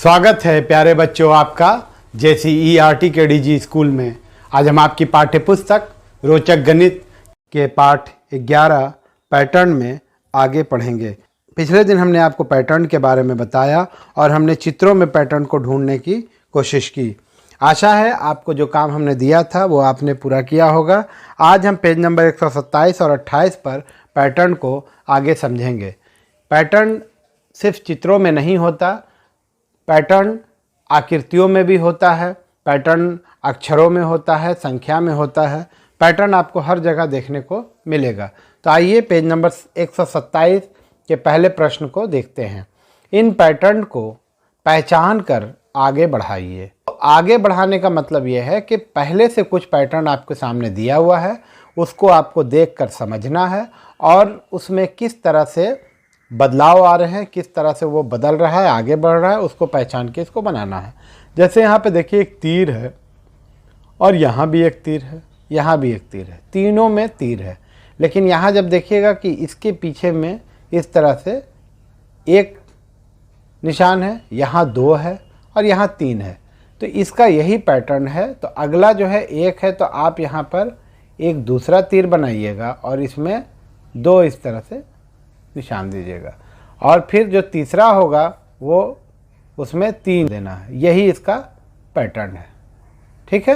स्वागत है प्यारे बच्चों आपका JCERT के DG स्कूल में। आज हम आपकी पाठ्य पुस्तक रोचक गणित के पाठ 11 पैटर्न में आगे पढ़ेंगे। पिछले दिन हमने आपको पैटर्न के बारे में बताया और हमने चित्रों में पैटर्न को ढूंढने की कोशिश की। आशा है आपको जो काम हमने दिया था वो आपने पूरा किया होगा। आज हम पेज नंबर 127 और 28 पर पैटर्न को आगे समझेंगे। पैटर्न सिर्फ चित्रों में नहीं होता, पैटर्न आकृतियों में भी होता है, पैटर्न अक्षरों में होता है, संख्या में होता है। पैटर्न आपको हर जगह देखने को मिलेगा। तो आइए पेज नंबर 127 के पहले प्रश्न को देखते हैं। इन पैटर्न को पहचान कर आगे बढ़ाइए। तो आगे बढ़ाने का मतलब यह है कि पहले से कुछ पैटर्न आपके सामने दिया हुआ है, उसको आपको देखकर समझना है और उसमें किस तरह से बदलाव आ रहे हैं, किस तरह से वो बदल रहा है, आगे बढ़ रहा है, उसको पहचान के इसको बनाना है। जैसे यहाँ पे देखिए एक तीर है और यहाँ भी एक तीर है, यहाँ भी एक तीर है, तीनों में तीर है। लेकिन यहाँ जब देखिएगा कि इसके पीछे में इस तरह से एक निशान है, यहाँ 2 है और यहाँ 3 है, तो इसका यही पैटर्न है। तो अगला जो है 1 है, तो आप यहाँ पर एक दूसरा तीर बनाइएगा और इसमें 2 इस तरह से निशान दीजिएगा और फिर जो तीसरा होगा वो उसमें 3 देना है। यही इसका पैटर्न है, ठीक है।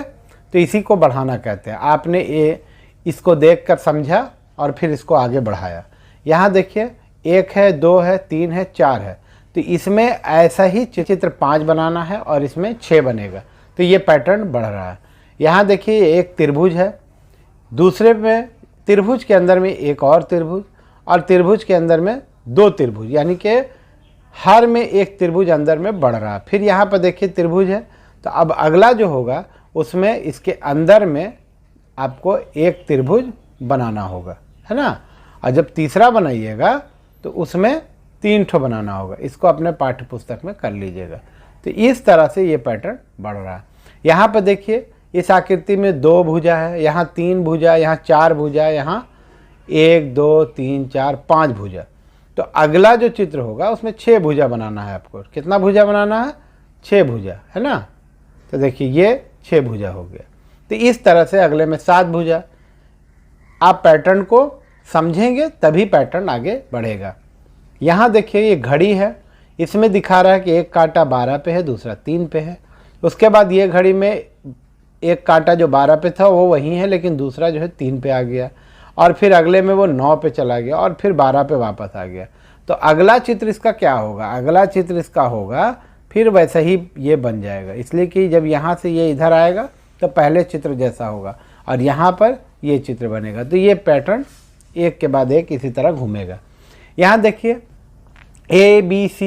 तो इसी को बढ़ाना कहते हैं। आपने ये इसको देखकर समझा और फिर इसको आगे बढ़ाया। यहाँ देखिए 1 है, 2 है, 3 है, 4 है, तो इसमें ऐसा ही चित्र 5 बनाना है और इसमें 6 बनेगा। तो ये पैटर्न बढ़ रहा है। यहाँ देखिए एक त्रिभुज है, दूसरे में त्रिभुज के अंदर में एक और त्रिभुज और त्रिभुज के अंदर में 2 त्रिभुज, यानी कि हर में एक त्रिभुज अंदर में बढ़ रहा है। फिर यहाँ पर देखिए त्रिभुज है, तो अब अगला जो होगा उसमें इसके अंदर में आपको एक त्रिभुज बनाना होगा, है ना। और जब तीसरा बनाइएगा तो उसमें 3 ठो बनाना होगा। इसको अपने पाठ्य पुस्तक में कर लीजिएगा। तो इस तरह से ये पैटर्न बढ़ रहा है। यहाँ पर देखिए इस आकृति में 2 भुजा है, यहाँ 3 भुजा, यहाँ 4 भुजा, यहाँ 1 2 3 4 5 भुजा। तो अगला जो चित्र होगा उसमें 6 भुजा बनाना है आपको। कितना भुजा बनाना है? 6 भुजा, है ना। तो देखिए ये 6 भुजा हो गया। तो इस तरह से अगले में 7 भुजा। आप पैटर्न को समझेंगे तभी पैटर्न आगे बढ़ेगा। यहाँ देखिए ये घड़ी है, इसमें दिखा रहा है कि एक कांटा 12 पे है, दूसरा 3 पे है। उसके बाद ये घड़ी में एक कांटा जो 12 पे था वो वहीं है, लेकिन दूसरा जो है 3 पे आ गया और फिर अगले में वो 9 पे चला गया और फिर 12 पे वापस आ गया। तो अगला चित्र इसका क्या होगा? अगला चित्र इसका होगा फिर वैसा ही ये बन जाएगा, इसलिए कि जब यहाँ से ये इधर आएगा तो पहले चित्र जैसा होगा और यहाँ पर ये चित्र बनेगा। तो ये पैटर्न एक के बाद एक इसी तरह घूमेगा। यहाँ देखिए ABC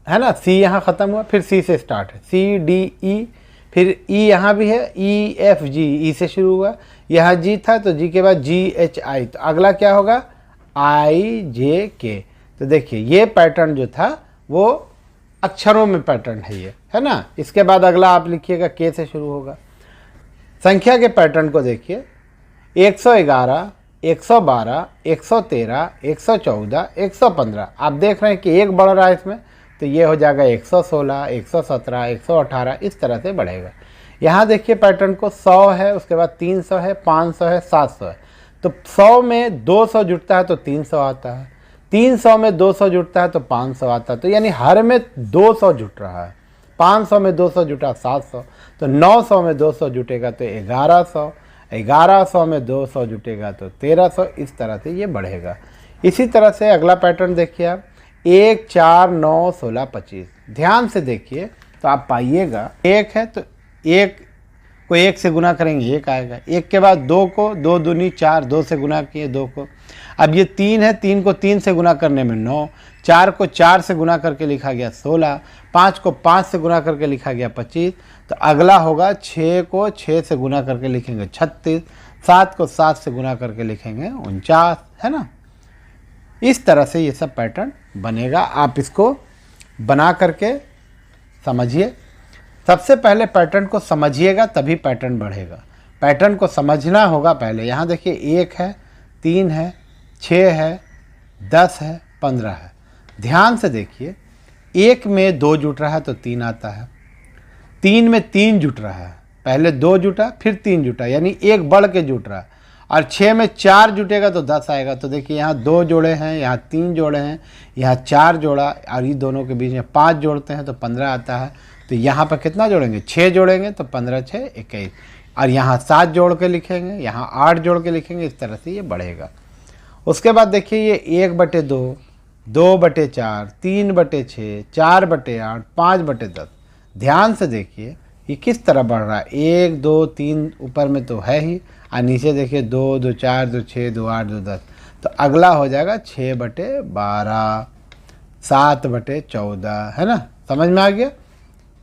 है ना, C यहाँ ख़त्म हुआ, फिर C से स्टार्ट है, CDE, फिर E यहाँ भी है, EFG, E से शुरू हुआ, यहाँ G था तो G के बाद GHI, तो अगला क्या होगा? IJK। तो देखिए ये पैटर्न जो था वो अक्षरों में पैटर्न है ये, है ना। इसके बाद अगला आप लिखिएगा K से शुरू होगा। संख्या के पैटर्न को देखिए 111, 112, 113, 114, 115। आप देख रहे हैं कि एक बढ़ रहा है इसमें, तो ये हो जाएगा 116, 117, 118, इस तरह से बढ़ेगा। यहाँ देखिए पैटर्न को 100 है, उसके बाद 300 है, 500 है, 700 है। तो 100 में 200 जुड़ता है तो 300 आता है, 300 में 200 जुड़ता है तो 500 आता है। तो यानी हर में 200 जुट रहा है। 500 में 200 जुटा 700, तो 900 में 200 जुटेगा तो 1100, 1100 में 200 जुटेगा तो 1300, इस तरह से ये बढ़ेगा। इसी तरह से अगला पैटर्न देखिए आप 1 4 9 16 25। ध्यान से देखिए तो आप पाइएगा 1 है तो 1 को 1 से गुना करेंगे 1 आएगा, 1 के बाद 2 को 2 दूनी 4, 2 से गुना किए 2 को। अब ये 3 है, 3 को 3 से गुना करने में 9, 4 को 4 से गुना करके लिखा गया 16, 5 को 5 से गुना करके लिखा गया 25। तो अगला होगा 6 को 6 से गुना करके लिखेंगे 36, 7 को 7 से गुना करके लिखेंगे 49, है ना। इस तरह से ये सब पैटर्न बनेगा। आप इसको बना करके समझिए। सबसे पहले पैटर्न को समझिएगा तभी पैटर्न बढ़ेगा। पैटर्न को समझना होगा पहले। यहाँ देखिए 1 है, 3 है, 6 है, 10 है, 15 है। ध्यान से देखिए 1 में 2 जुट रहा है तो 3 आता है, 3 में 3 जुट रहा है, पहले 2 जुटा फिर 3 जुटा, यानी 1 बढ़ के जुट रहा है, और 6 में 4 जुटेगा तो 10 आएगा। तो देखिए यहाँ 2 जोड़े हैं, यहाँ 3 जोड़े हैं, यहाँ 4 जोड़ा, और ये दोनों के बीच में 5 जोड़ते हैं तो 15 आता है। तो यहाँ पर कितना जोड़ेंगे, 6 जोड़ेंगे तो 15 6 21, और यहाँ 7 जोड़ के लिखेंगे, यहाँ 8 जोड़ के लिखेंगे, इस तरह से ये बढ़ेगा। उसके बाद देखिए ये 1/2, 2/4, 3/6, 4/8, 5/10। ध्यान से देखिए ये किस तरह बढ़ रहा है, 1 2 3 ऊपर में तो है ही, और नीचे देखिए 2 2 4 2 6 2 8 2 10। तो अगला हो जाएगा 6/12, 7/14, है ना। समझ में आ गया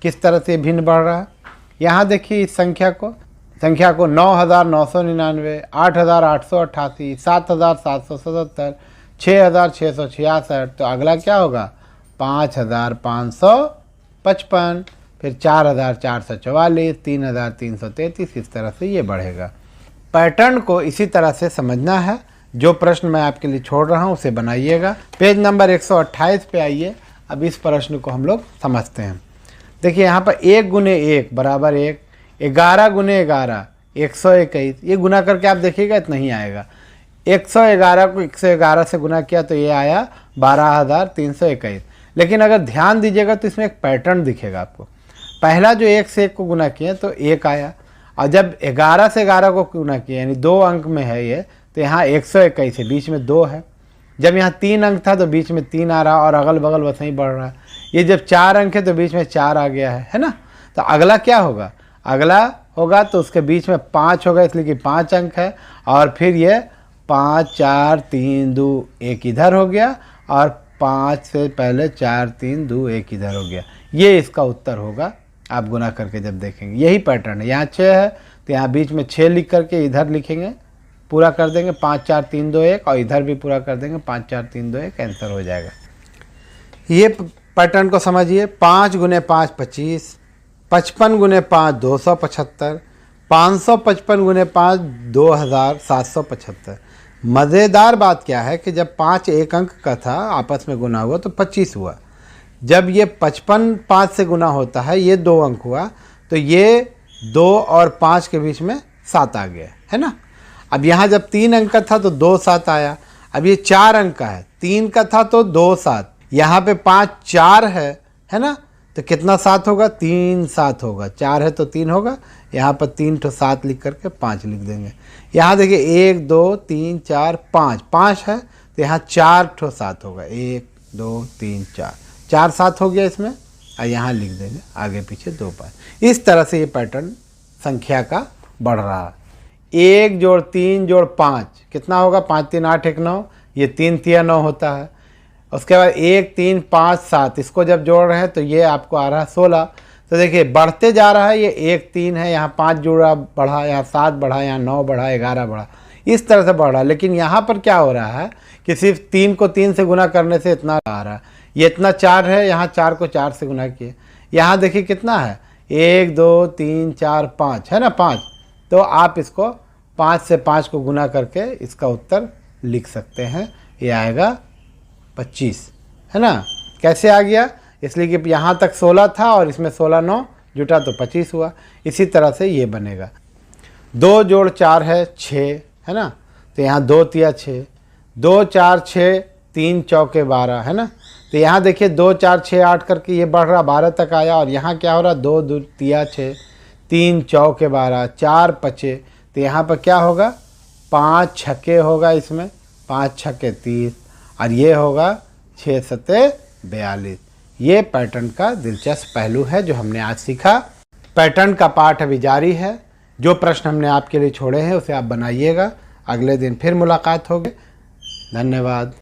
किस तरह से भिन्न बढ़ रहा है। यहाँ देखिए इस संख्या को 9,999, 8,888, 7,777, 6,666। तो अगला क्या होगा 5,555, फिर 4,444, 3,333। इस तरह से ये बढ़ेगा। पैटर्न को इसी तरह से समझना है। जो प्रश्न मैं आपके लिए छोड़ रहा हूँ उसे बनाइएगा। पेज नंबर 128 पे आइए। अब इस प्रश्न को हम लोग समझते हैं। देखिए यहाँ पर 1 गुने 1 बराबर 1, 11 गुने 11 121। ये गुना करके आप देखिएगा इतना ही आएगा। 111 को 111 से गुना किया तो ये आया 12,321। लेकिन अगर ध्यान दीजिएगा तो इसमें एक पैटर्न दिखेगा आपको। पहला जो 1 से 1 को गुना किए तो 1 आया, और जब 11 से 11 को गुना किया यानी 2 अंक में है ये, तो यहाँ 121 है, बीच में 2 है। जब यहाँ 3 अंक था तो बीच में 3 आ रहा, और अगल बगल वैसे ही बढ़ रहा है। ये जब 4 अंक है तो बीच में 4 आ गया है ना। तो अगला क्या होगा, अगला होगा तो उसके बीच में 5 होगा, इसलिए कि 5 अंक है, और फिर ये 5 4 3 2 1 इधर हो गया, और 5 से पहले 4 3 2 1 इधर हो गया। ये इसका उत्तर होगा। आप गुना करके जब देखेंगे यही पैटर्न है। यहाँ 6 है तो यहाँ बीच में 6 लिख करके इधर लिखेंगे, पूरा कर देंगे 5 4 3 2 1, और इधर भी पूरा कर देंगे 5 4 3 2 1, आंसर हो जाएगा। ये पैटर्न को समझिए। 5 गुने 5 25, 55 गुने 5 275, 555 गुने 5 2,775। मज़ेदार बात क्या है कि जब 5 एक अंक का था आपस में गुना हुआ तो 25 हुआ। जब ये 55 5 से गुना होता है, ये 2 अंक हुआ, तो ये 2 और 5 के बीच में 7 आ गया, है ना। अब यहाँ जब 3 अंक का था तो 2 7 आया। अब ये 4 अंक का है, 3 का था तो 2 7, यहाँ पे 5 4 है ना। तो कितना 7 होगा, 3 7 होगा। 4 है तो 3 होगा, यहाँ पर 3 तो 7 लिख करके 5 लिख देंगे। यहाँ देखिए 1 2 3 4 5, 5 है तो यहाँ 4 तो 7 होगा, 1 2 3 4, 4 7 हो गया इसमें, और यहाँ लिख देंगे आगे पीछे 2 5। इस तरह से ये पैटर्न संख्या का बढ़ रहा है। 1 जोड़ 3 जोड़ 5 कितना होगा, 5 3 8 1 9, ये 3 3 9 होता है। उसके बाद 1 3 5 7, इसको जब जोड़ रहे हैं तो ये आपको आ रहा है 16। तो देखिए बढ़ते जा रहा है। ये 1 3 है, यहाँ 5 जोड़ा बढ़ा, यहाँ 7 बढ़ा, यहाँ 9 बढ़ा, 11 बढ़ा, इस तरह से बढ़ रहा है। लेकिन यहाँ पर क्या हो रहा है कि सिर्फ 3 को 3 से गुना करने से इतना आ रहा है। ये इतना 4 है, यहाँ 4 को 4 से गुना किए, यहाँ देखिए कितना है 1 2 3 4 5, है ना 5। तो आप इसको 5 से 5 को गुना करके इसका उत्तर लिख सकते हैं। ये आएगा 25, है ना। कैसे आ गया, इसलिए कि यहाँ तक 16 था और इसमें 16 9 जुटा तो 25 हुआ। इसी तरह से ये बनेगा। 2 जोड़ 4 है 6, है ना। तो यहाँ 2 तिया 6, 2 4 6, 3 चौके 12, है ना। तो यहाँ देखिए 2 4 6 8 करके ये बढ़ रहा 12 तक आया, और यहाँ क्या हो रहा 2 2 तिया 6, 3 चौके 12, 4 5। तो यहाँ पर क्या होगा 5 छक्के होगा, इसमें 5 छक्के 30, और ये होगा 6 सत्ते 42। ये पैटर्न का दिलचस्प पहलू है जो हमने आज सीखा। पैटर्न का पाठ अभी जारी है। जो प्रश्न हमने आपके लिए छोड़े हैं उसे आप बनाइएगा। अगले दिन फिर मुलाकात होगी। धन्यवाद।